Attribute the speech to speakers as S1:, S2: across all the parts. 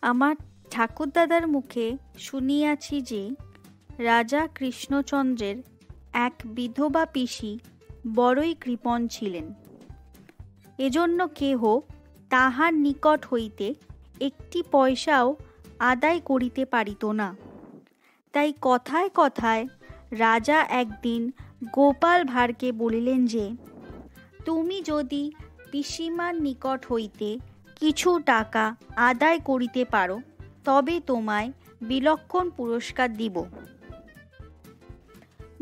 S1: আমার ঠাকুরদাদার মুখে শুনিয়াছি যে রাজা কৃষ্ণচন্দ্রের এক বিধবা পিসি বড়ই কৃপণ ছিলেন। এজন্য কেহ তাহার নিকট হইতে একটি পয়সাও আদায় করিতে পারিত না। তাই কথায় কথায় রাজা একদিন গোপাল ভাঁড়কে বলিলেন যে, তুমি যদি পিসিমার নিকট হইতে কিছু টাকা আদায় করিতে পারো তবে তোমায় বিলক্ষণ পুরস্কার দিব।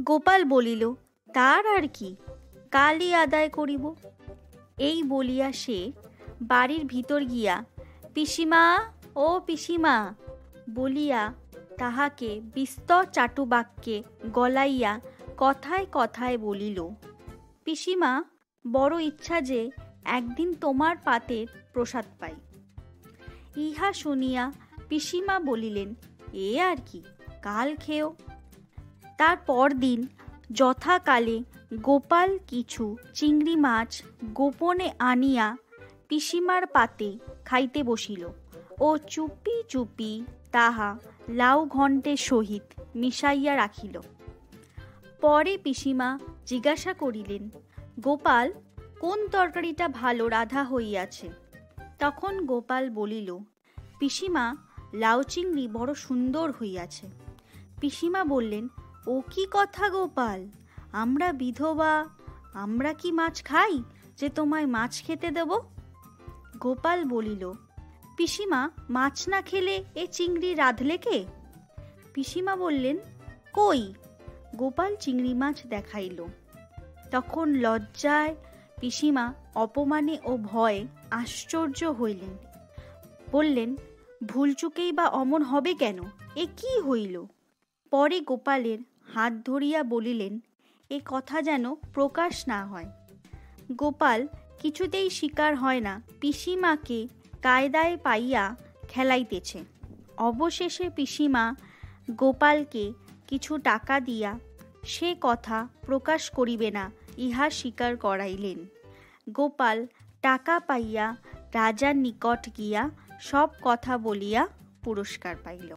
S1: গোপাল বলিল, তার আর কি, কালই আদায় করিব। এই বলিয়া সে বাড়ির ভিতর গিয়া পিসিমা, ও পিসিমা বলিয়া তাহাকে বিস্তর চাটুবাক্যে গলাইয়া কথায় কথায় বলিল, পিসিমা, বড় ইচ্ছা যে একদিন তোমার পাতের প্রসাদ পাই। ইহা শুনিয়া পিসিমা বলিলেন, এ আর কি, কাল খেও। তার পরদিন যথাকালে গোপাল কিছু চিংড়ি মাছ গোপনে আনিয়া পিসিমার পাতে খাইতে বসিল ও চুপি চুপি তাহা লাউ ঘণ্টের সহিত মিশাইয়া রাখিল। পরে পিসিমা জিজ্ঞাসা করিলেন, গোপাল, কোন তরকারিটা ভালো রাধা হইয়াছে? তখন গোপাল বলিল, পিসিমা, লাউ চিংড়ি বড় সুন্দর হইয়াছে। পিসিমা বললেন, ও কি কথা গোপাল, আমরা বিধবা, আমরা কি মাছ খাই যে তোমায় মাছ খেতে দেব? গোপাল বলিল, পিসিমা, মাছ না খেলে এ চিংড়ি রাঁধলে কে? পিসিমা বললেন, কই? গোপাল চিংড়ি মাছ দেখাইল। তখন লজ্জায় পিসিমা অপমানে ও ভয়ে আশ্চর্য হইলেন। বললেন, ভুলচুকেই বা অমন হবে কেন, এ কি হইল? পরে গোপালের হাত ধরিয়া বলিলেন, এ কথা যেন প্রকাশ না হয়। গোপাল কিছুতেই স্বীকার হয় না পিসিমাকে কায়দায় পাইয়া খেলাইতেছে। অবশেষে পিসিমা গোপালকে কিছু টাকা দিয়া সে কথা প্রকাশ করিবে না ইহা স্বীকার করাইলেন। গোপাল টাকা পাইয়া রাজার নিকট গিয়া সব কথা বলিয়া পুরস্কার পাইল।